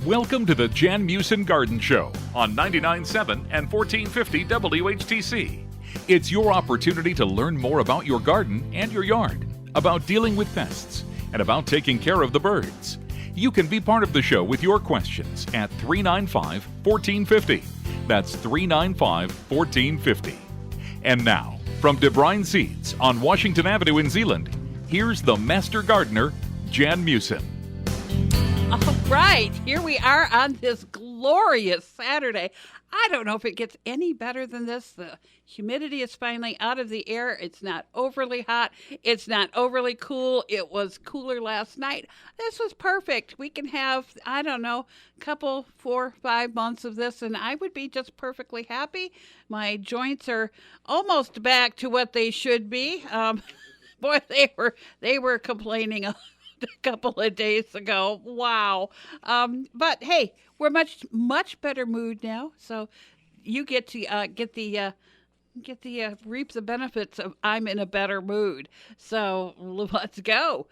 Welcome to the Jan Meeuwsen Garden Show on 99.7 and 1450 WHTC. It's your opportunity to learn more about your garden and your yard, about dealing with pests, and about taking care of the birds. You can be part of the show with your questions at 395-1450. That's 395-1450. And now, from DeBruyn Seeds on Washington Avenue in Zeeland, here's the Master Gardener, Jan Meeuwsen. All right, here we are on this glorious Saturday. I don't know if it gets any better than this. The humidity is finally out of the air. It's not overly hot. It's not overly cool. It was cooler last night. This was perfect. We can have, I don't know, a couple, 4, 5 months of this, and I would be just perfectly happy. My joints are almost back to what they should be. Boy, they were complaining a couple of days ago. Wow. But hey, we're much better mood now. So you get to reap the benefits of I'm in a better mood. So let's go.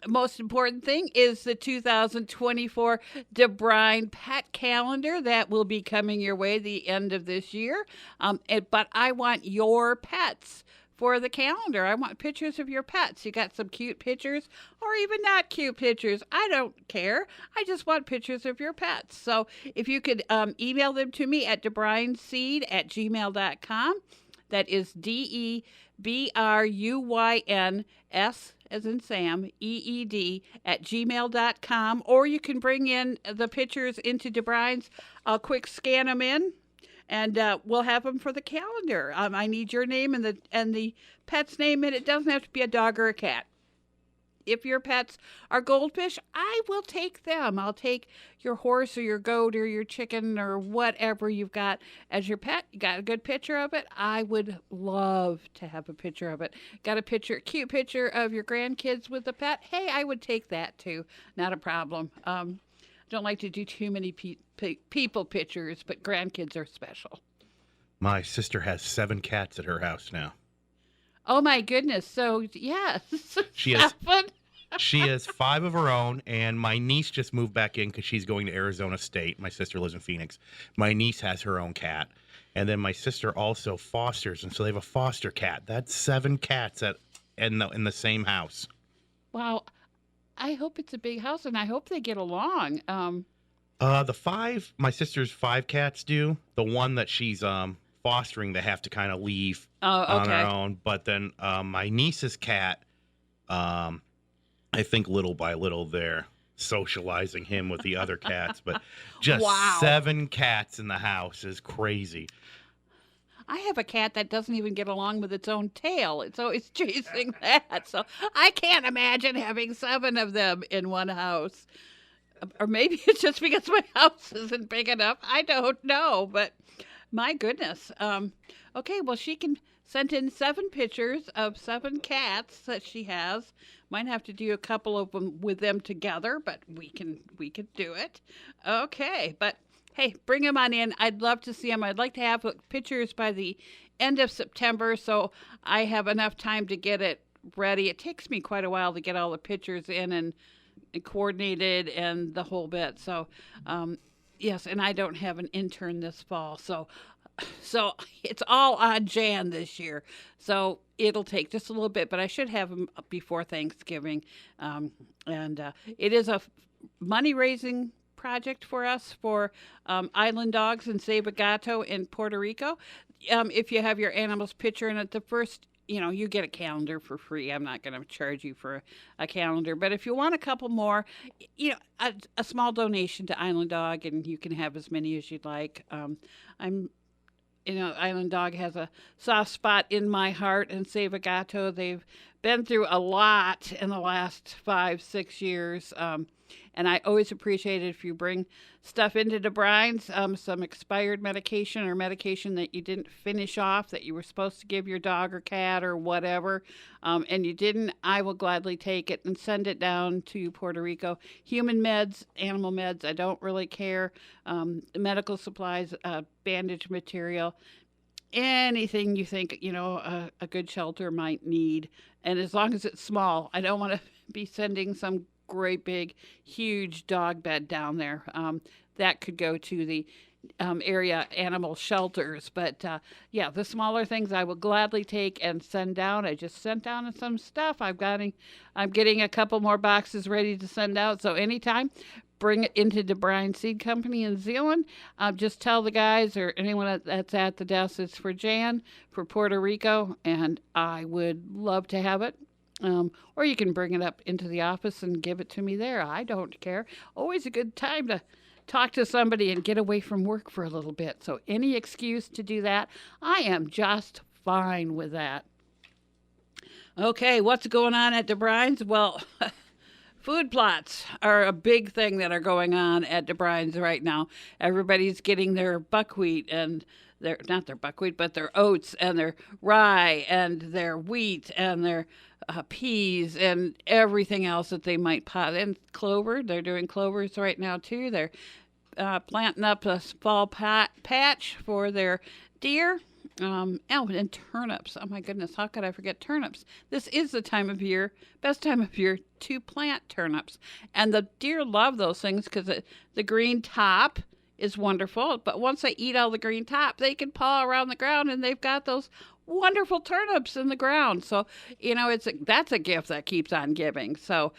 Most important thing is the 2024 DeBruyn Pet Calendar that will be coming your way the end of this year. But I want your pets for the calendar. I want pictures of your pets. You got some cute pictures or even not cute pictures. I don't care. I just want pictures of your pets. So if you could email them to me at debruyns@gmail.com. That is DEBRUYNS as in Sam, EED @gmail.com. Or you can bring in the pictures into DeBruyn's. I'll quick scan them in, and we'll have them for the calendar. I need your name and the pet's name, and it doesn't have to be a dog or a cat. If your pets are goldfish, I will take them. I'll take your horse or your goat or your chicken or whatever you've got as your pet. You got a good picture of it? I would love to have a picture of it. Got a cute picture of your grandkids with the pet? Hey, I would take that too. Not a problem. Don't like to do too many people pictures, but grandkids are special. My sister has 7 cats at her house now. Oh my goodness! So yes, she has 5 of her own, and my niece just moved back in because she's going to Arizona State. My sister lives in Phoenix. My niece has her own cat, and then my sister also fosters, and so they have a foster cat. That's 7 cats in the same house. Wow. I hope it's a big house, and I hope they get along. The 5, my sister's 5 cats do. The one that she's fostering, they have to kind of leave on their own. But then my niece's cat, I think little by little they're socializing him with the other cats. But just wow. 7 cats in the house is crazy. I have a cat that doesn't even get along with its own tail. It's always chasing that. So I can't imagine having 7 of them in one house. Or maybe it's just because my house isn't big enough. I don't know. But my goodness. Okay, well, she can send in 7 pictures of 7 cats that she has. Might have to do a couple of them with them together, but we can do it. Okay, but hey, bring them on in. I'd love to see them. I'd like to have pictures by the end of September so I have enough time to get it ready. It takes me quite a while to get all the pictures in and coordinated and the whole bit. So, yes, and I don't have an intern this fall. So it's all on Jan this year. So it'll take just a little bit, but I should have them before Thanksgiving. And it is a money-raising project for us for Island Dogs and Save a Gato in Puerto Rico. If you have your animal's picture in it, the first, you get a calendar for free. I'm not going to charge you for a calendar, but if you want a couple more, a small donation to Island Dog, and you can have as many as you'd like. Island Dog has a soft spot in my heart, and Save a Gato, they've been through a lot in the last 5-6 years. And I always appreciate it if you bring stuff into DeBruyn's, some expired medication or medication that you didn't finish off that you were supposed to give your dog or cat or whatever, and you didn't. I will gladly take it and send it down to Puerto Rico. Human meds, animal meds, I don't really care. Medical supplies, bandage material, anything you think, a good shelter might need. And as long as it's small, I don't want to be sending some great big, huge dog bed down there. That could go to the area animal shelters. But yeah, the smaller things I will gladly take and send down. I just sent down some stuff. I'm getting a couple more boxes ready to send out. So anytime, bring it into DeBruyn Seed Company in Zeeland. Just tell the guys or anyone that's at the desk it's for Jan for Puerto Rico, and I would love to have it. Or you can bring it up into the office and give it to me there. I don't care. Always a good time to talk to somebody and get away from work for a little bit. So any excuse to do that, I am just fine with that. Okay, what's going on at DeBruyn's? Well, food plots are a big thing that are going on at DeBruyn's right now. Everybody's getting their buckwheat and not their buckwheat, but their oats and their rye and their wheat and their peas and everything else that they might pot. And clover, they're doing clovers right now too. They're planting up a fall patch for their deer. And turnips. Oh my goodness, how could I forget turnips? This is the time of year, best time of year to plant turnips. And the deer love those things because the green top is wonderful. But once they eat all the green top, they can paw around the ground and they've got those wonderful turnips in the ground. So, that's a gift that keeps on giving. So,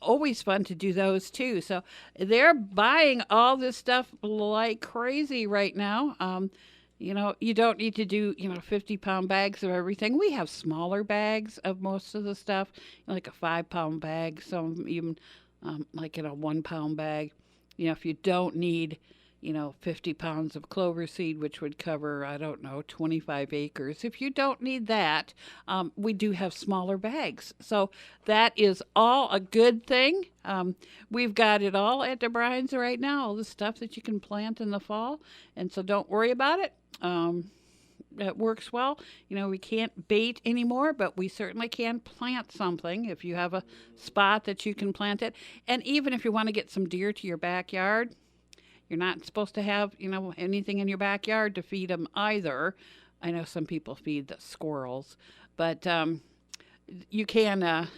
always fun to do those too. So they're buying all this stuff like crazy right now. You don't need to do, 50-pound bags of everything. We have smaller bags of most of the stuff, like a 5-pound bag, some even like in a 1-pound bag. If you don't need, 50 pounds of clover seed, which would cover, 25 acres. If you don't need that, we do have smaller bags. So that is all a good thing. We've got it all at DeBruyn's right now, all the stuff that you can plant in the fall. And so don't worry about it. It works well. We can't bait anymore, but we certainly can plant something if you have a spot that you can plant it. And even if you want to get some deer to your backyard, you're not supposed to have, anything in your backyard to feed them either. I know some people feed the squirrels, but you can,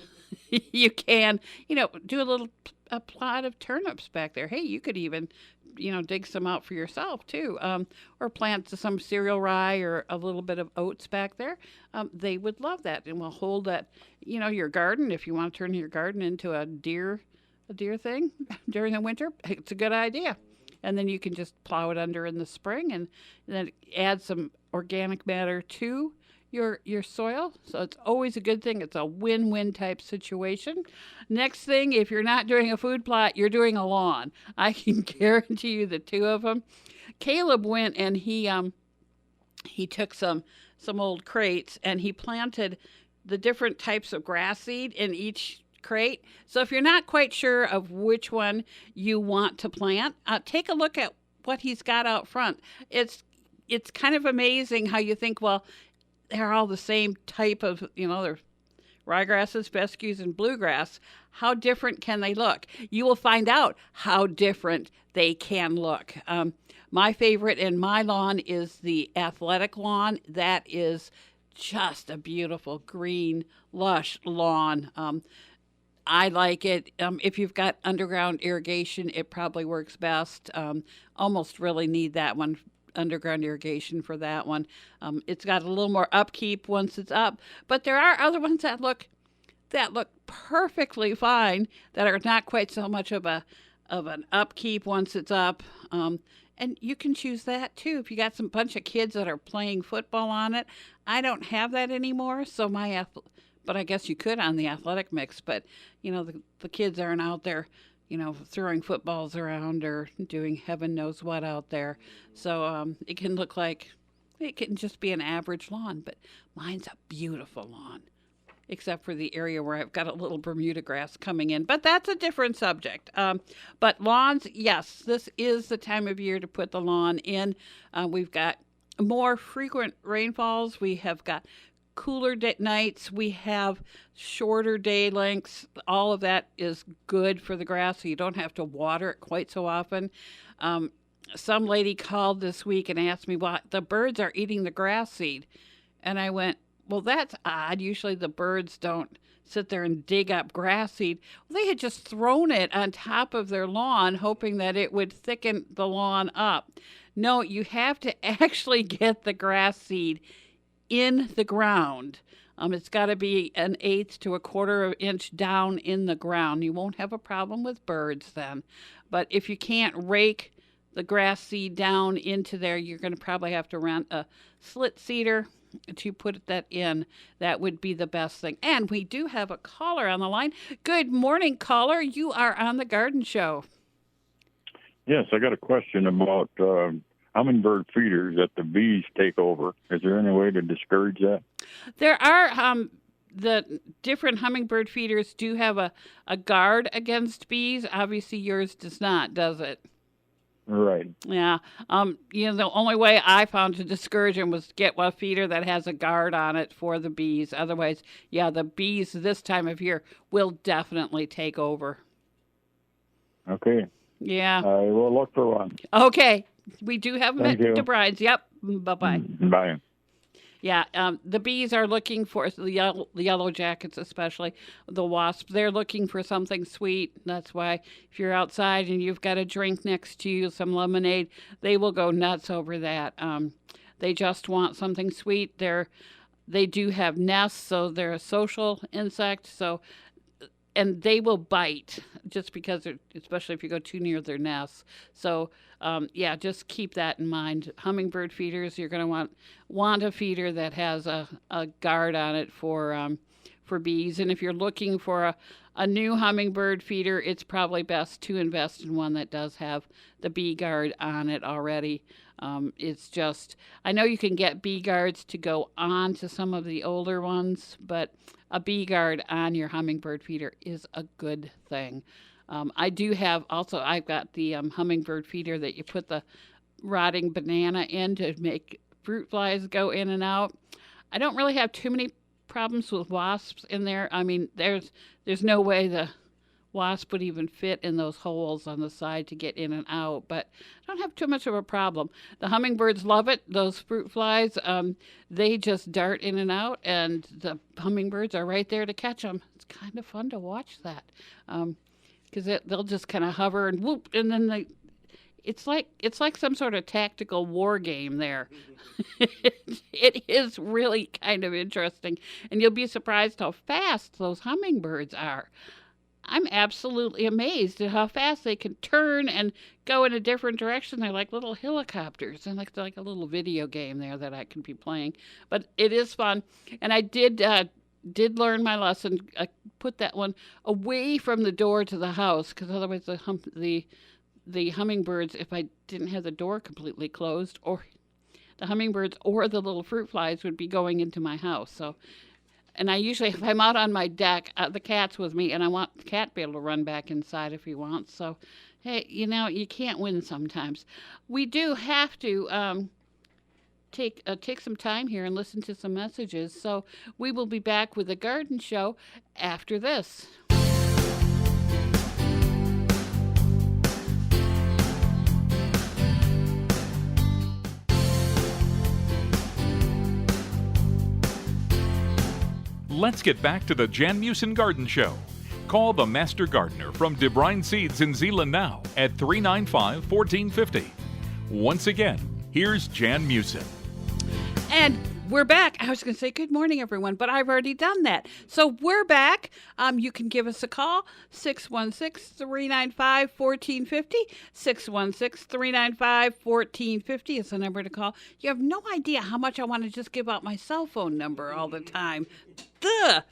do a plot of turnips back there. Hey, you could even, dig some out for yourself too, or plant some cereal rye or a little bit of oats back there. They would love that, and we'll hold that, your garden. If you want to turn your garden into a deer thing during the winter, it's a good idea. And then you can just plow it under in the spring and then add some organic matter to your soil. So it's always a good thing. It's a win-win type situation. Next thing, if you're not doing a food plot, you're doing a lawn. I can guarantee you the two of them. Caleb went and he took some old crates and he planted the different types of grass seed in each crate. So if you're not quite sure of which one you want to plant, take a look at what he's got out front. It's kind of amazing how you think, well, they're all the same type of, they're ryegrasses, fescues, and bluegrass. How different can they look? You will find out how different they can look. My favorite in my lawn is the athletic lawn. That is just a beautiful green, lush lawn. I like it. If you've got underground irrigation, it probably works best. Almost really need that one, underground irrigation for that one. It's got a little more upkeep once it's up, but there are other ones that look perfectly fine that are not quite so much of an upkeep once it's up. And you can choose that too if you got some bunch of kids that are playing football on it. I don't have that anymore, so but I guess you could on the athletic mix. But the kids aren't out there, throwing footballs around or doing heaven knows what out there. So it can look like it can just be an average lawn, but mine's a beautiful lawn, except for the area where I've got a little Bermuda grass coming in. But that's a different subject. But lawns, yes, this is the time of year to put the lawn in. We've got more frequent rainfalls. We have got cooler nights. We have shorter day lengths. All of that is good for the grass, so you don't have to water it quite so often. Some lady called this week and asked me, well, the birds are eating the grass seed. And I went, Well, that's odd. Usually the birds don't sit there and dig up grass seed. Well, they had just thrown it on top of their lawn, hoping that it would thicken the lawn up. No, you have to actually get the grass seed in the ground. It's got to be an eighth to a quarter of an inch down in the ground. You won't have a problem with birds then. But if you can't rake the grass seed down into there, you're going to probably have to rent a slit seeder to put that in. That would be the best thing. And we do have a caller on the line. Good morning, caller. You are on the Garden Show. Yes, I got a question about hummingbird feeders that the bees take over. Is there any way to discourage that? There are the different hummingbird feeders do have a guard against bees. Obviously, yours does not, does it? Right. Yeah. The only way I found to discourage them was to get a feeder that has a guard on it for the bees. Otherwise, yeah, the bees this time of year will definitely take over. Okay. Yeah. I will look for one. Okay. We do have them at Thank you. DeBruyn's. Yep. Bye-bye. Bye. Yeah, the bees are looking for the yellow jackets, especially the wasps. They're looking for something sweet. That's why if you're outside and you've got a drink next to you, some lemonade, they will go nuts over that. They just want something sweet. They do have nests, so they're a social insect. And they will bite just because, especially if you go too near their nests. So, just keep that in mind. Hummingbird feeders, you're going to want a feeder that has a guard on it for bees. And if you're looking for a new hummingbird feeder, it's probably best to invest in one that does have the bee guard on it already. It's just, I know you can get bee guards to go on to some of the older ones, but a bee guard on your hummingbird feeder is a good thing. I've got the hummingbird feeder that you put the rotting banana in to make fruit flies go in and out. I don't really have too many problems with wasps in there. I mean, there's no way the wasp would even fit in those holes on the side to get in and out, but I don't have too much of a problem. The hummingbirds love it. Those fruit flies, they just dart in and out, and the hummingbirds are right there to catch them. It's kind of fun to watch that, because they'll just kind of hover and whoop, and then it's like some sort of tactical war game there. It is really kind of interesting, and you'll be surprised how fast those hummingbirds are. I'm absolutely amazed at how fast they can turn and go in a different direction. They're like little helicopters, and like a little video game there that I can be playing. But it is fun, and I did learn my lesson. I put that one away from the door to the house, because otherwise the hummingbirds, if I didn't have the door completely closed, or the hummingbirds or the little fruit flies would be going into my house. So. And I usually, if I'm out on my deck, the cat's with me, and I want the cat to be able to run back inside if he wants. So, hey, you can't win sometimes. We do have to take some time here and listen to some messages. So we will be back with the Garden Show after this. Let's get back to the Jan Meeuwsen Garden Show. Call the Master Gardener from DeBruyn Seeds in Zeeland now at 395-1450. Once again, here's Jan Meeuwsen. And we're back. I was going to say good morning, everyone, but I've already done that. So we're back. You can give us a call, 616-395-1450. 616-395-1450 is the number to call. You have no idea how much I want to just give out my cell phone number all the time. Duh.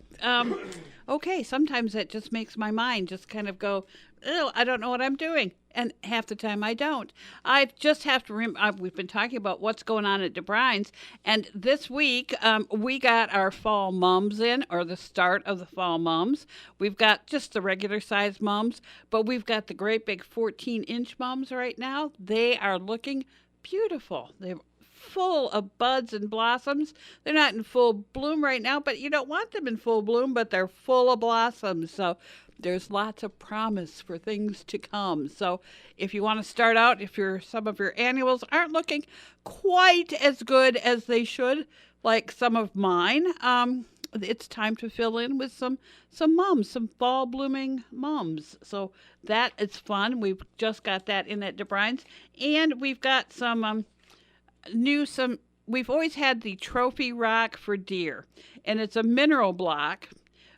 Okay, sometimes that just makes my mind just kind of go, ew, I don't know what I'm doing. And half the time I don't. I just have to we've been talking about what's going on at DeBruyn's. And this week, we got our fall mums in, or the start of the fall mums. We've got just the regular size mums, but we've got the great big 14-inch mums right now. They are looking beautiful. They're full of buds and blossoms. They're not in full bloom right now, but you don't want them in full bloom, but they're full of blossoms. So there's lots of promise for things to come. So if you want to start out, if some of your annuals aren't looking quite as good as they should, like some of mine, it's time to fill in with some mums, some fall blooming mums. So that is fun. We've just got that in at DeBruyn's, and we've got some some. We've always had the trophy rock for deer, and it's a mineral block,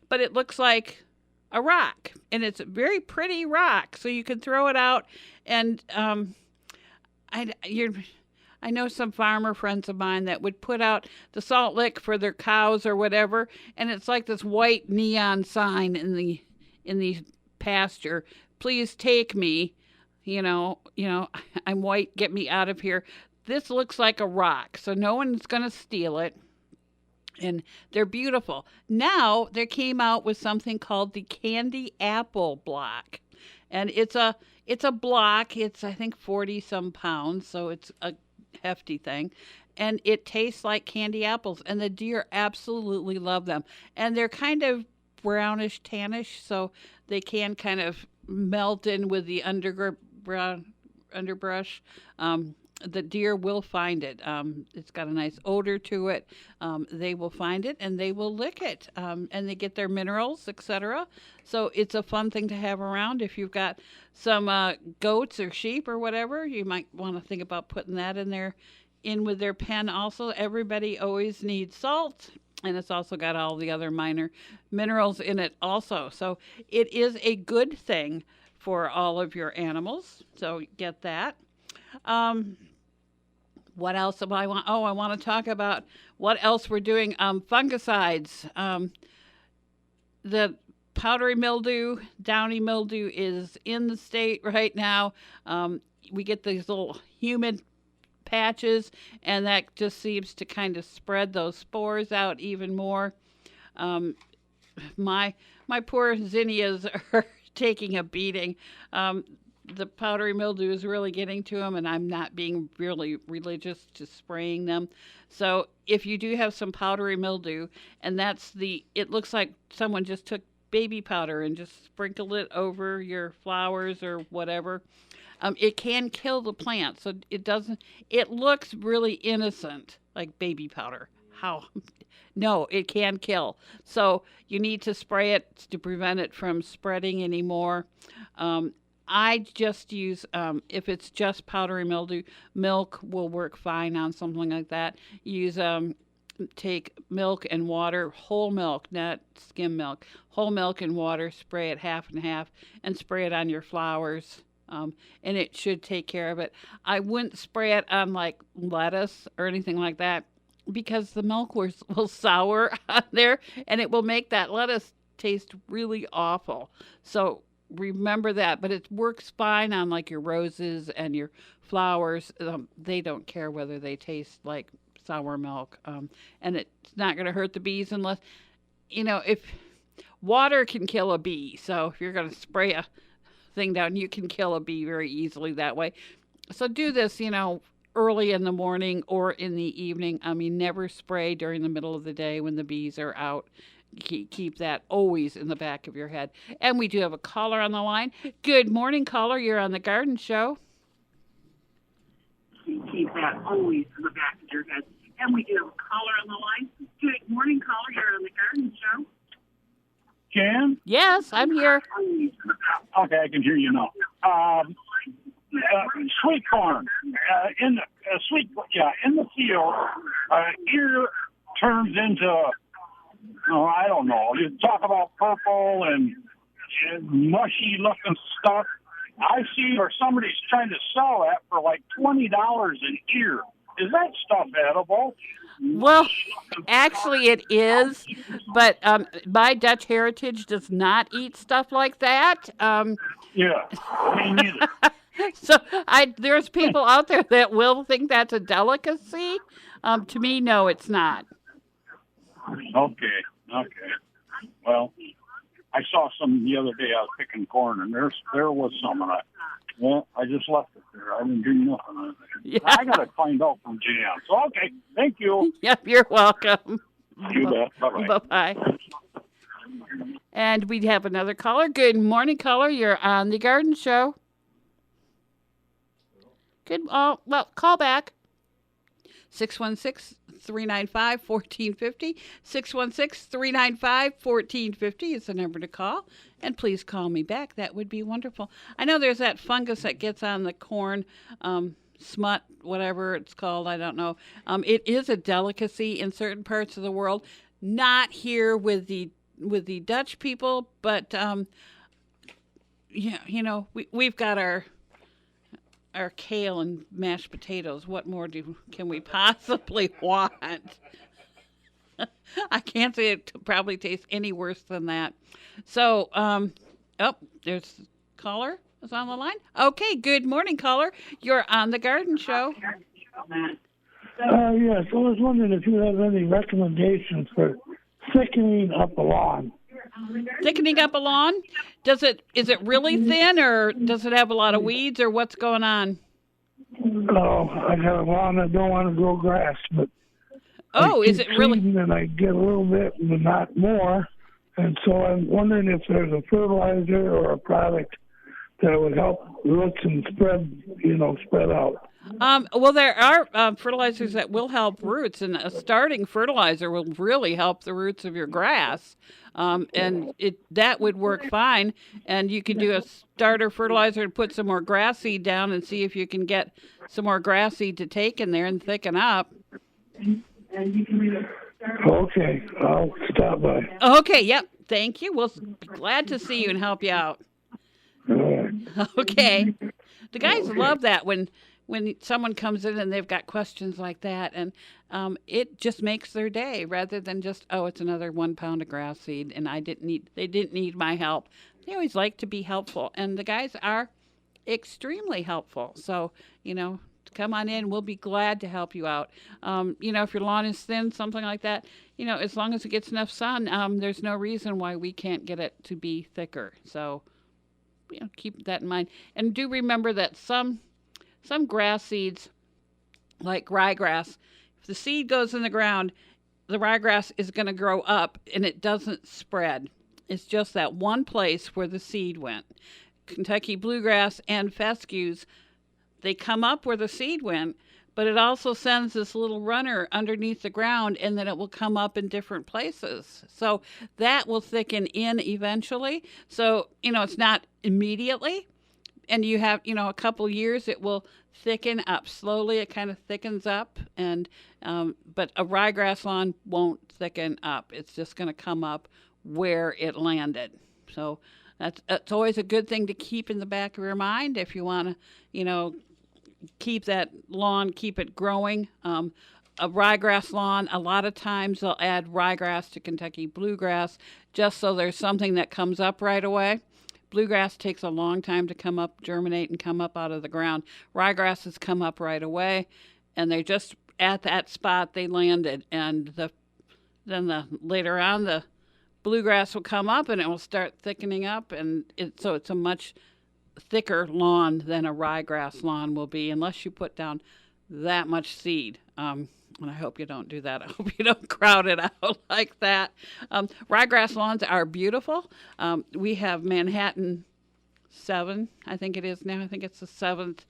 but it looks like a rock, and it's a very pretty rock. So you can throw it out, and I know some farmer friends of mine that would put out the salt lick for their cows or whatever, and it's like this white neon sign in the pasture. Please take me, I'm white, get me out of here. This looks like a rock, so no one's going to steal it. And they're beautiful. Now they came out with something called the candy apple block. And it's a block. It's I think 40 some pounds, so it's a hefty thing. And it tastes like candy apples, and the deer absolutely love them. And they're kind of brownish tannish, so they can kind of melt in with the underbrush. The deer will find it. It's got a nice odor to it. They will find it and they will lick it, and they get their minerals, etc. So it's a fun thing to have around. If you've got some goats or sheep or whatever, you might want to think about putting that in with their pen. Also, everybody always needs salt, and it's also got all the other minor minerals in it also. So it is a good thing for all of your animals. So get that. What else do I want? Oh, I want to talk about what else we're doing. Fungicides. The powdery mildew, downy mildew is in the state right now. We get these little humid patches, and that just seems to kind of spread those spores out even more. My poor zinnias are taking a beating. The powdery mildew is really getting to them, and I'm not being really religious to spraying them. So if you do have some powdery mildew, and it looks like someone just took baby powder and just sprinkled it over your flowers or whatever, it can kill the plant. So it looks really innocent, like baby powder. How? No, it can kill. So you need to spray it to prevent it from spreading anymore. I just use, if it's just powdery mildew, milk will work fine on something like that. Take milk and water, whole milk, not skim milk, whole milk and water, spray it half and half, and spray it on your flowers, and it should take care of it. I wouldn't spray it on like lettuce or anything like that, because the milk will sour on there, and it will make that lettuce taste really awful. So remember that, but it works fine on like your roses and your flowers. They don't care whether they taste like sour milk, and it's not going to hurt the bees unless, if water can kill a bee. So if you're going to spray a thing down, you can kill a bee very easily that way. So do this, early in the morning or in the evening. Never spray during the middle of the day when the bees are out. Keep that always in the back of your head. And we do have a caller on the line. Good morning, caller. You're on the Garden Show. Keep that always in the back of your head. And we do have a caller on the line. Good morning, caller. You're on the Garden Show. Jan? Yes, I'm here. Okay, I can hear you now. Sweet corn. In the field, ear turns into, I don't know. You talk about purple and mushy looking stuff. I see where somebody's trying to sell that for like $20 an ear. Is that stuff edible? Well, actually it is, but my Dutch heritage does not eat stuff like that. Yeah, me neither. So there's people out there that will think that's a delicacy. To me, no, it's not. Okay. Well, I saw some the other day. I was picking corn, and there was some, and I just left it there. I didn't do nothing on it. Yeah. I got to find out from Jan. So, okay, thank you. Yep, you're welcome. You bet. Bye-bye. Bye-bye. And we have another caller. Good morning, caller. You're on the Garden Show. Good. Well, call back. 616-395-1450. 616-395-1450 is the number to call. And please call me back. That would be wonderful. I know there's that fungus that gets on the corn, smut, whatever it's called. I don't know. It is a delicacy in certain parts of the world. Not here with the Dutch people, but we've got our kale and mashed potatoes. What more can we possibly want? I can't say it probably tastes any worse than that. So, there's caller is on the line. Okay, good morning, caller. You're on the Garden Show. Yes, I was wondering if you have any recommendations for thickening up a lawn. Thickening up a lawn? Is it really thin, or does it have a lot of weeds, or what's going on? No, I got a lawn that don't want to grow grass, but is it really? And I get a little bit, but not more. And so I'm wondering if there's a fertilizer or a product that would help roots and spread out. Well, there are fertilizers that will help roots, and a starting fertilizer will really help the roots of your grass. And that would work fine. And you can do a starter fertilizer and put some more grass seed down and see if you can get some more grass seed to take in there and thicken up. Okay, I'll stop by. Okay, yep. Thank you. We'll be glad to see you and help you out. All right. Okay. The guys love that when someone comes in and they've got questions like that, and it just makes their day rather than just, it's another 1 pound of grass seed, and they didn't need my help. They always like to be helpful, and the guys are extremely helpful. So, come on in. We'll be glad to help you out. If your lawn is thin, something like that, as long as it gets enough sun, there's no reason why we can't get it to be thicker. So, keep that in mind. And do remember that some grass seeds, like ryegrass, if the seed goes in the ground, the ryegrass is going to grow up and it doesn't spread. It's just that one place where the seed went. Kentucky bluegrass and fescues, they come up where the seed went, but it also sends this little runner underneath the ground, and then it will come up in different places. So that will thicken in eventually. So, it's not immediately. And you have, a couple years, it will thicken up slowly. It kind of thickens up, but a ryegrass lawn won't thicken up. It's just going to come up where it landed. So that's always a good thing to keep in the back of your mind if you want to, keep that lawn, keep it growing. A ryegrass lawn, a lot of times they'll add ryegrass to Kentucky bluegrass just so there's something that comes up right away. Bluegrass takes a long time to come up, germinate, and come up out of the ground. Ryegrasses come up right away, and they're just at that spot they landed. And then later on, the bluegrass will come up, and it will start thickening up, and so it's a much thicker lawn than a ryegrass lawn will be, unless you put down that much seed. And I hope you don't do that. I hope you don't crowd it out like that. Ryegrass lawns are beautiful. We have Manhattan 7, I think it is now. I think it's the 7th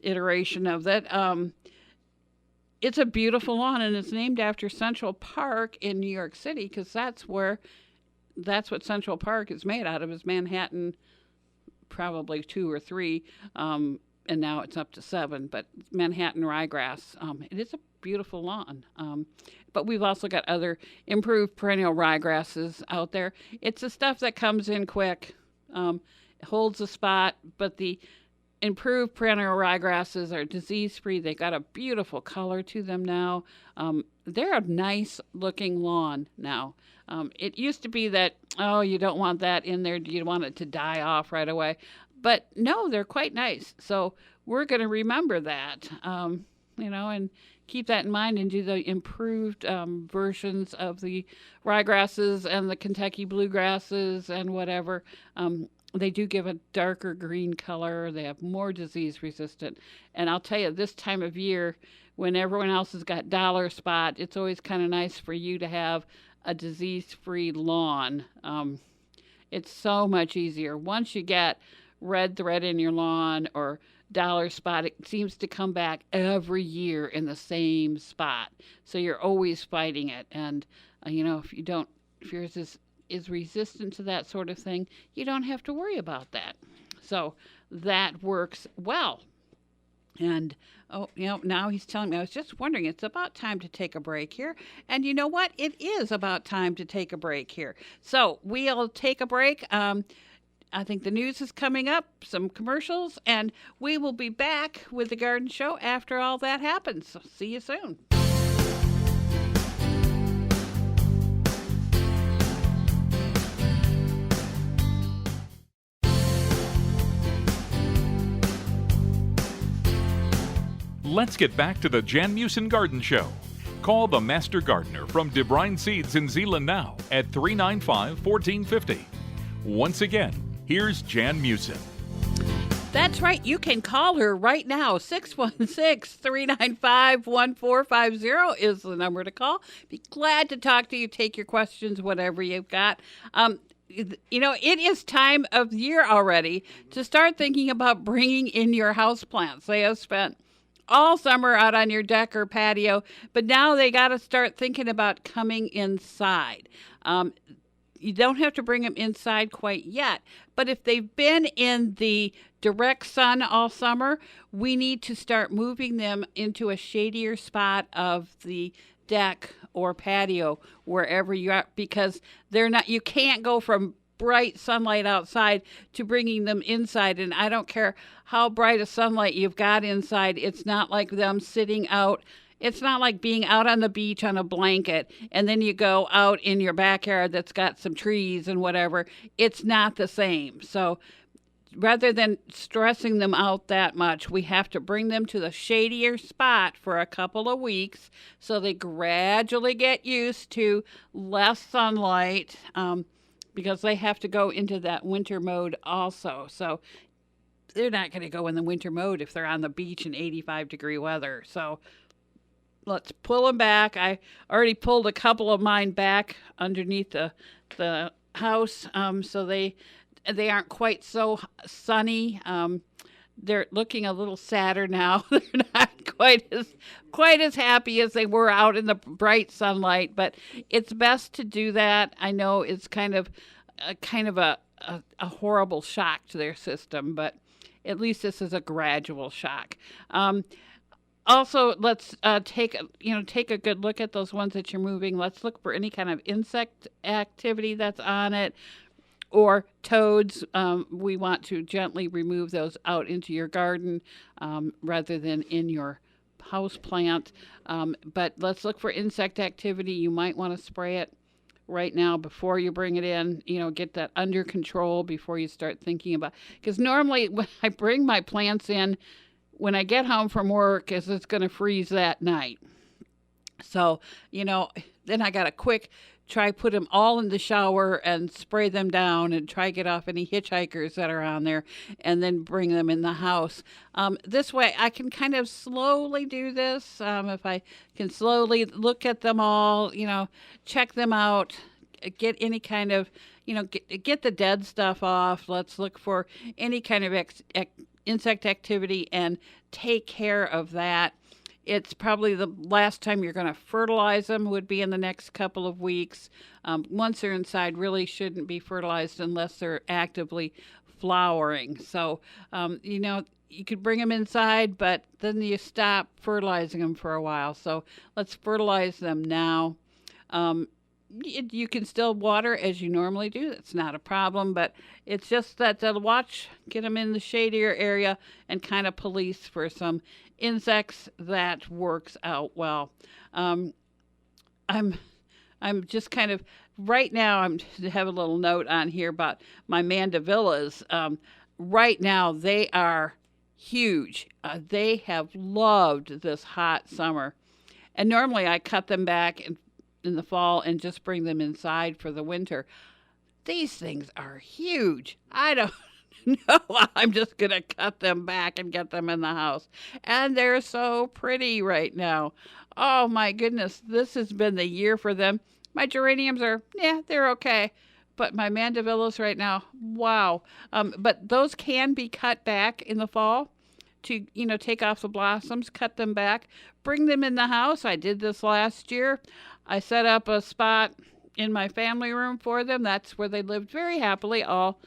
iteration of that. It's a beautiful lawn, and it's named after Central Park in New York City, because that's what Central Park is made out of, is Manhattan, probably 2 or 3, and now it's up to 7, but Manhattan ryegrass. It is a beautiful lawn. But we've also got other improved perennial ryegrasses out there. It's the stuff that comes in quick, holds a spot, but the improved perennial ryegrasses are disease-free. They got a beautiful color to them now. They're a nice looking lawn now. It used to be that, you don't want that in there. You want it to die off right away. But no, they're quite nice. So we're going to remember that, and keep that in mind and do the improved versions of the ryegrasses and the Kentucky bluegrasses and whatever. They do give a darker green color. They have more disease resistant. And I'll tell you, this time of year, when everyone else has got dollar spot, it's always kind of nice for you to have a disease-free lawn. It's so much easier. Once you get red thread in your lawn or dollar spot. It seems to come back every year in the same spot. So you're always fighting it. And, if yours is resistant to that sort of thing, you don't have to worry about that. So that works well. And, now he's telling me, I was just wondering, it's about time to take a break here. And you know what? It is about time to take a break here. So we'll take a break. I think the news is coming up, some commercials, and we will be back with the Garden Show after all that happens. So see you soon. Let's get back to the Jan Meeuwsen Garden Show. Call the Master Gardener from DeBruyn Seeds in Zeeland now at 395-1450. Once again, here's Jan Meeuwsen. That's right. You can call her right now. 616-395-1450 is the number to call. Be glad to talk to you, take your questions, whatever you've got. It is time of year already to start thinking about bringing in your houseplants. They have spent all summer out on your deck or patio, but now they got to start thinking about coming inside. You don't have to bring them inside quite yet, but if they've been in the direct sun all summer, we need to start moving them into a shadier spot of the deck or patio, wherever you are, because you can't go from bright sunlight outside to bringing them inside. And I don't care how bright a sunlight you've got inside. It's not like them sitting out. It's not like being out on the beach on a blanket and then you go out in your backyard that's got some trees and whatever. It's not the same. So rather than stressing them out that much, we have to bring them to the shadier spot for a couple of weeks so they gradually get used to less sunlight, because they have to go into that winter mode also. So they're not going to go in the winter mode if they're on the beach in 85-degree weather. So let's pull them back. I already pulled a couple of mine back underneath the house, so they aren't quite so sunny. They're looking a little sadder now. They're not quite as happy as they were out in the bright sunlight, but it's best to do that. I know it's kind of a horrible shock to their system, but at least this is a gradual shock. Also, let's take a good look at those ones that you're moving. Let's look for any kind of insect activity that's on it, or toads. We want to gently remove those out into your garden rather than in your house plant. But let's look for insect activity. You might want to spray it right now before you bring it in. Get that under control before you start thinking about. Because normally when I bring my plants in, when I get home from work, it's going to freeze that night. So, then I got to try put them all in the shower and spray them down and try get off any hitchhikers that are on there and then bring them in the house. This way I can kind of slowly do this. If I can slowly look at them all, check them out, get any kind of, get the dead stuff off. Let's look for any kind of insect activity and take care of that. It's probably the last time you're going to fertilize them would be in the next couple of weeks. Once they're inside, really shouldn't be fertilized unless they're actively flowering. So, you could bring them inside, but then you stop fertilizing them for a while. So let's fertilize them now. You can still water as you normally do. That's not a problem, but it's just that get them in the shadier area and kind of police for some insects. That works out well. I'm just kind of right now. I have a little note on here about my mandevillas. Right now they are huge. They have loved this hot summer, and normally I cut them back in the fall and just bring them inside for the winter. These things are huge. I don't know. I'm just going to cut them back and get them in the house. And they're so pretty right now. Oh my goodness. This has been the year for them. My geraniums they're okay. But my mandevillas right now, wow. But those can be cut back in the fall to, take off the blossoms, cut them back, bring them in the house. I did this last year. I set up a spot in my family room for them. That's where they lived very happily all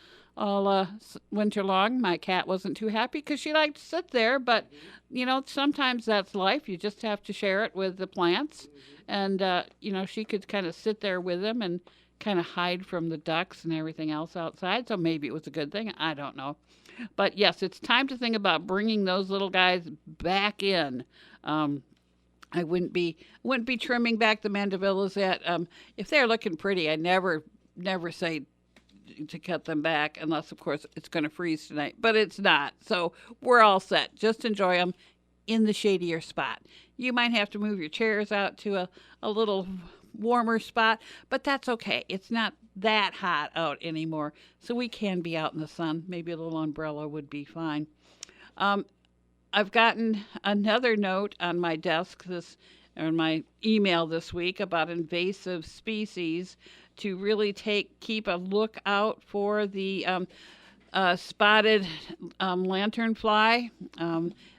winter long. My cat wasn't too happy because she liked to sit there, but sometimes that's life. You just have to share it with the plants. And she could kind of sit there with them and kind of hide from the ducks and everything else outside. So maybe it was a good thing. I don't know. But yes, it's time to think about bringing those little guys back in. I wouldn't be trimming back the mandevillas yet. If they're looking pretty, I never say to cut them back unless, of course, it's going to freeze tonight. But it's not, so we're all set. Just enjoy them in the shadier spot. You might have to move your chairs out to a little warmer spot, but that's okay. It's not that hot out anymore, so we can be out in the sun. Maybe a little umbrella would be fine. I've gotten another note on my desk or my email this week about invasive species to really keep a lookout for the spotted lanternfly.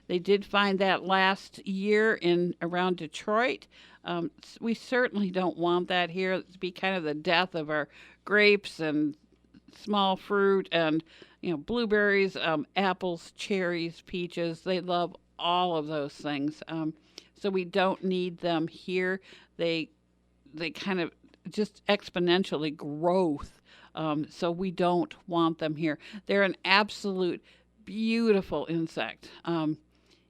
They did find that last year around Detroit. We certainly don't want that here. It'd be kind of the death of our grapes and small fruit and blueberries, apples, cherries, peaches. They love all of those things. So we don't need them here. They kind of just exponentially growth. So we don't want them here. They're an absolute beautiful insect.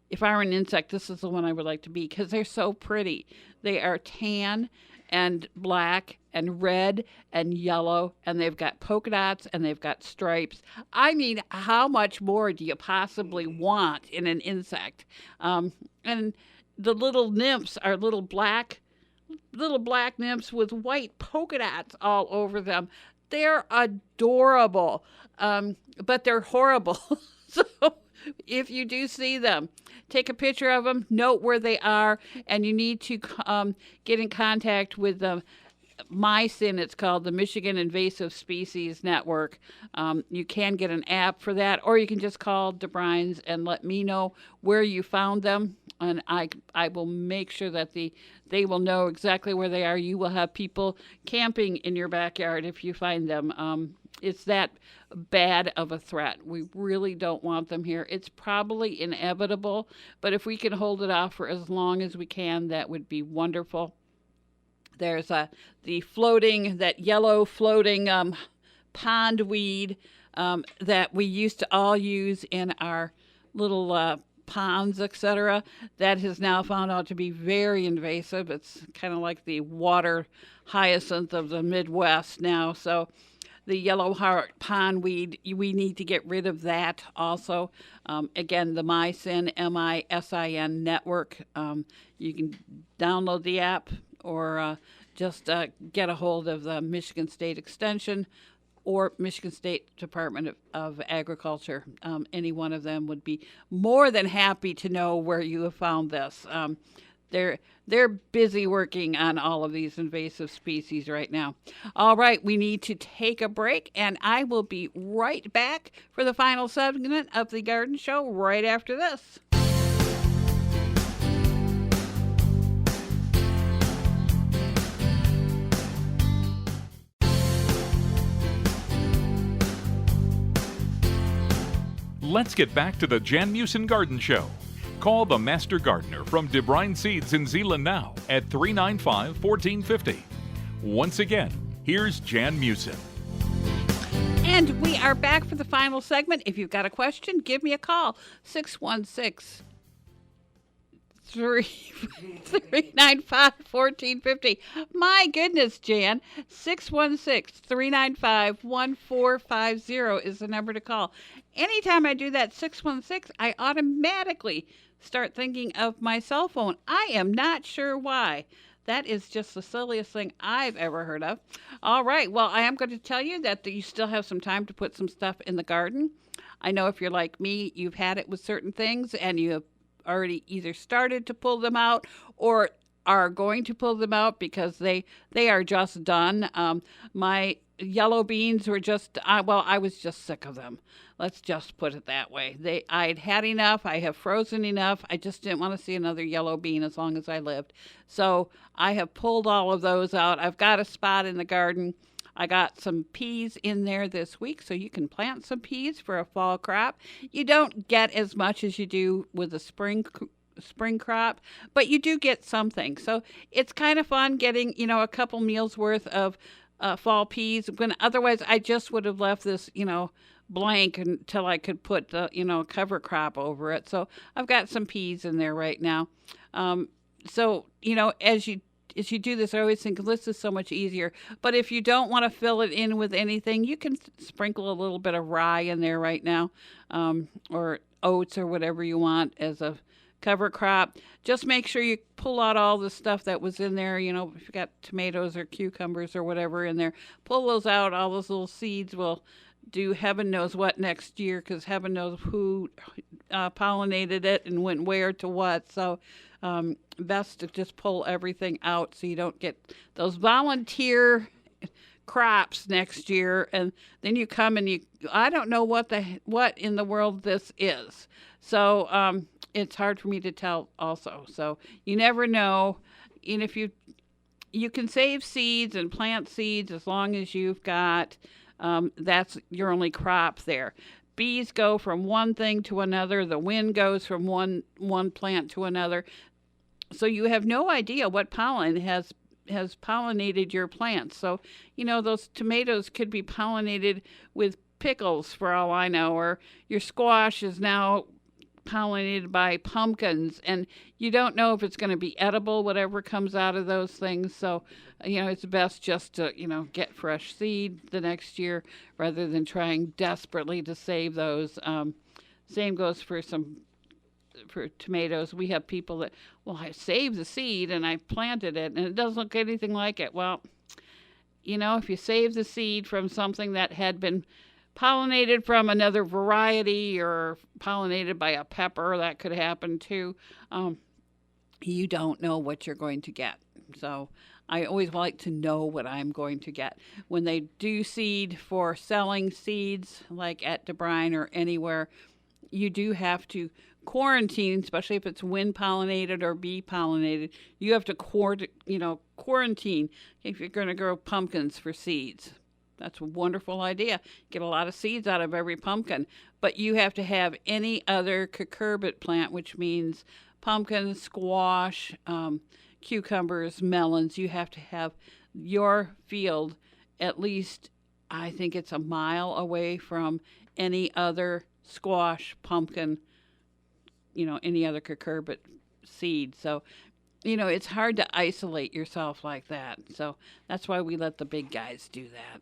If I were an insect, this is the one I would like to be because they're so pretty. They are tan and black and red and yellow, and they've got polka dots and they've got stripes. I mean, how much more do you possibly want in an insect? And the little nymphs are little black nymphs with white polka dots all over them. They're adorable, but they're horrible. So if you do see them, take a picture of them, note where they are, and you need to get in contact with the Meeuwsen, it's called, the Michigan Invasive Species Network. You can get an app for that, or you can just call DeBruyn's and let me know where you found them, and I will make sure that they will know exactly where they are. You will have people camping in your backyard if you find them. It's that bad of a threat. We really don't want them here. It's probably inevitable, but if we can hold it off for as long as we can, that would be wonderful. There's that yellow floating pondweed that we used to all use in our little ponds, etc. That has now found out to be very invasive. It's kind of like the water hyacinth of the Midwest now. So the yellow heart pondweed, we need to get rid of that also. Again, the Meeuwsen, Meeuwsen network. You can download the app or just get a hold of the Michigan State Extension or Michigan State Department of Agriculture. Any one of them would be more than happy to know where you have found this. They're busy working on all of these invasive species right now. All right, we need to take a break, and I will be right back for the final segment of the Garden Show right after this. Let's get back to the Jan Meeuwsen Garden Show. Call the Master Gardener from DeBruyn Seeds in Zeeland now at 395-1450. Once again, here's Jan Meeuwsen. And we are back for the final segment. If you've got a question, give me a call. 616-395-1450. My goodness, Jan. 616-395-1450 is the number to call. Anytime I do that 616, I automatically start thinking of my cell phone. I am not sure why. That is just the silliest thing I've ever heard of. All right. Well, I am going to tell you that you still have some time to put some stuff in the garden. I know if you're like me, you've had it with certain things and you have already either started to pull them out or are going to pull them out because they are just done. My yellow beans were just I was just sick of them. Let's just put it that way. I'd had enough. I have frozen enough. I just didn't want to see another yellow bean as long as I lived. So I have pulled all of those out. I've got a spot in the garden. I got some peas in there this week, so you can plant some peas for a fall crop. You don't get as much as you do with a spring crop, but you do get something. So it's kind of fun getting, a couple meals worth of fall peas, when otherwise I just would have left this, blank until I could put the, cover crop over it. So I've got some peas in there right now. So, as you do this, I always think this is so much easier. But if you don't want to fill it in with anything, you can sprinkle a little bit of rye in there right now, or oats or whatever you want as a cover crop. Just make sure you pull out all the stuff that was in there. If you got tomatoes or cucumbers or whatever in there, pull those out. All those little seeds will do heaven knows what next year, because heaven knows who pollinated it and went where to what. So best to just pull everything out so you don't get those volunteer crops next year, and then you come and I don't know what in the world this is. So it's hard for me to tell also. So you never know. And if you can save seeds and plant seeds as long as you've got that's your only crop there. Bees go from one thing to another. The wind goes from one plant to another. So you have no idea what pollen has pollinated your plants. So, those tomatoes could be pollinated with pickles for all I know, or your squash is now pollinated by pumpkins, and you don't know if it's going to be edible, whatever comes out of those things. So, it's best just to, get fresh seed the next year rather than trying desperately to save those. Same goes for tomatoes. We have people that, I saved the seed and I planted it and it doesn't look anything like it. Well, if you save the seed from something that had been pollinated from another variety or pollinated by a pepper, that could happen too. You don't know what you're going to get. So I always like to know what I'm going to get. When they do seed for selling seeds, like at DeBruyn or anywhere, you do have to quarantine, especially if it's wind pollinated or bee pollinated. You have to quarantine if you're going to grow pumpkins for seeds. That's a wonderful idea. Get a lot of seeds out of every pumpkin. But you have to have any other cucurbit plant, which means pumpkins, squash, cucumbers, melons. You have to have your field at least, I think it's a mile away from any other squash, pumpkin, any other cucurbit seed. So, it's hard to isolate yourself like that. So that's why we let the big guys do that.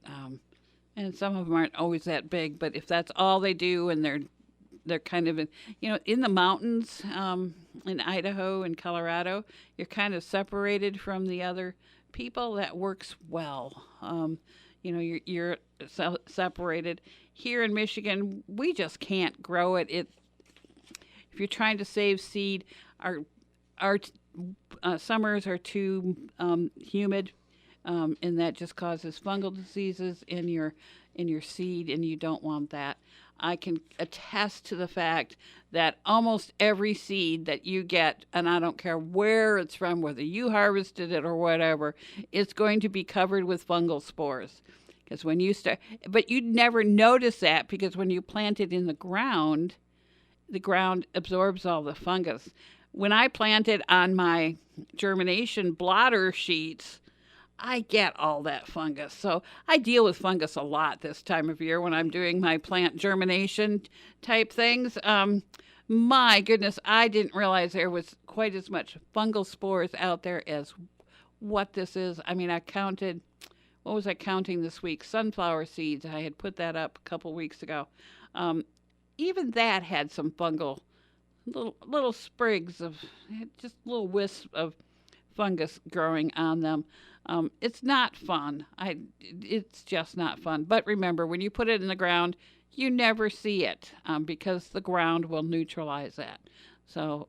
And some of them aren't always that big, but if that's all they do, and they're kind of in the mountains, in Idaho and Colorado, you're kind of separated from the other people. That works well. You're separated. Here in Michigan, we just can't grow it. If you're trying to save seed, our summers are too humid, and that just causes fungal diseases in your seed, and you don't want that. I can attest to the fact that almost every seed that you get, and I don't care where it's from, whether you harvested it or whatever, it's going to be covered with fungal spores. Because when you start, but you'd never notice that, because when you plant it in the ground absorbs all the fungus. When I plant it on my germination blotter sheets, I get all that fungus. So I deal with fungus a lot this time of year when I'm doing my plant germination type things. My goodness, I didn't realize there was quite as much fungal spores out there as what this is. I mean, what was I counting this week? Sunflower seeds. I had put that up a couple weeks ago. Even that had some fungal, little sprigs of, just little wisps of fungus growing on them. It's not fun. It's just not fun. But remember, when you put it in the ground, you never see it, because the ground will neutralize that. So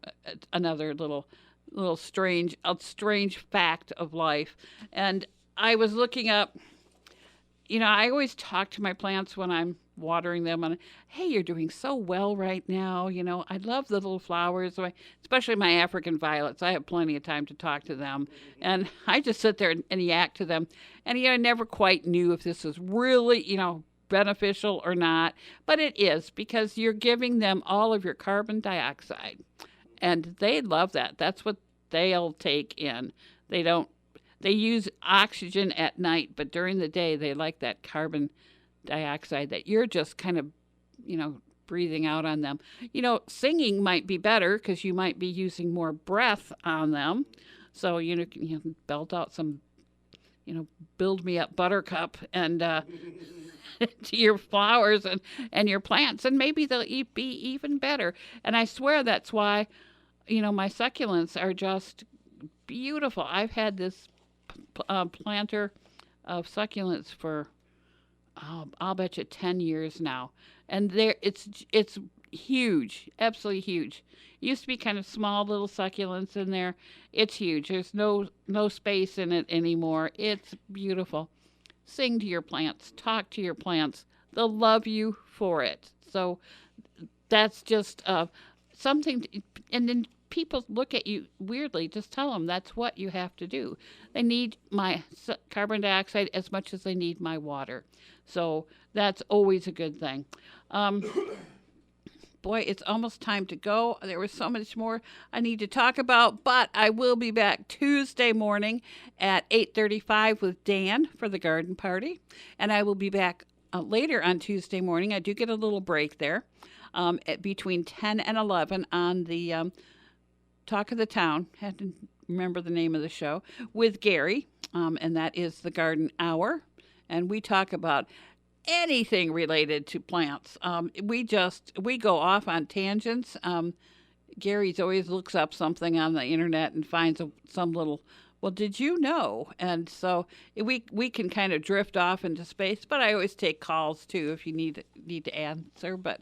another little a strange fact of life. And I was looking up, I always talk to my plants when I'm watering them and, hey, you're doing so well right now. I love the little flowers, especially my African violets. I have plenty of time to talk to them. And I just sit there and yak to them. And, I never quite knew if this was really, beneficial or not. But it is, because you're giving them all of your carbon dioxide. And they love that. That's what they'll take in. They use oxygen at night, but during the day, they like that carbon dioxide that you're just kind of, breathing out on them. Singing might be better because you might be using more breath on them. So, you can belt out some, build me up buttercup and to your flowers and your plants, and maybe they'll be even better. And I swear that's why, my succulents are just beautiful. I've had this planter of succulents for I'll bet you 10 years now, and it's huge, absolutely huge. It used to be kind of small little succulents in there. It's huge. There's no space in it anymore. It's beautiful. Sing to your plants, talk to your plants. They'll love you for it. So that's just something and then people look at you weirdly. Just tell them that's what you have to do. They need my carbon dioxide as much as they need my water. So that's always a good thing. Boy, it's almost time to go. There was so much more I need to talk about, but I will be back Tuesday morning at 8:35 with Dan for the garden party. And I will be back later on Tuesday morning. I do get a little break there between 10 and 11 on the Talk of the Town. Had to remember the name of the show, with Gary, and that is the Garden Hour. And we talk about anything related to plants. We go off on tangents. Gary's always looks up something on the internet and finds some little, well, did you know? And so we can kind of drift off into space, but I always take calls too if you need to answer. But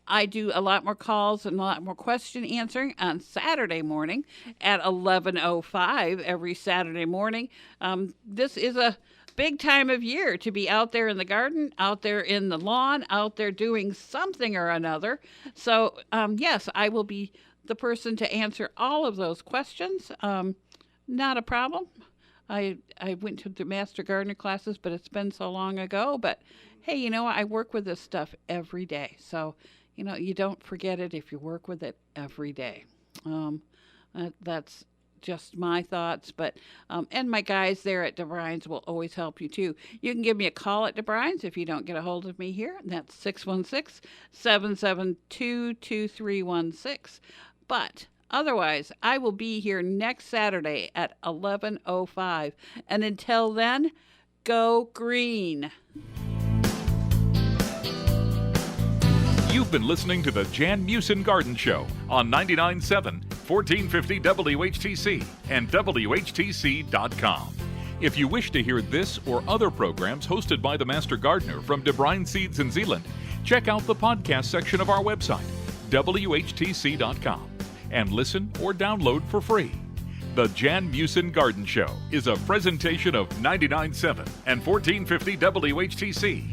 I do a lot more calls and a lot more question answering on Saturday morning at 11:05 every Saturday morning. This is a big time of year to be out there in the garden, out there in the lawn, out there doing something or another. So, yes, I will be the person to answer all of those questions. Not a problem. I went to the Master Gardener classes, but it's been so long ago. But, hey, I work with this stuff every day. So, you don't forget it if you work with it every day. That's just my thoughts, but and my guys there at DeBruyn's will always help you too. You can give me a call at DeBruyn's if you don't get a hold of me here. That's 616-772-2316. But otherwise, I will be here next Saturday at 11:05. And until then, go green. You've been listening to the Jan Meeuwsen Garden Show on 99.7, 1450 WHTC and WHTC.com. If you wish to hear this or other programs hosted by the Master Gardener from DeBruyn Seeds in Zeeland, check out the podcast section of our website, WHTC.com, and listen or download for free. The Jan Meeuwsen Garden Show is a presentation of 99.7 and 1450 WHTC.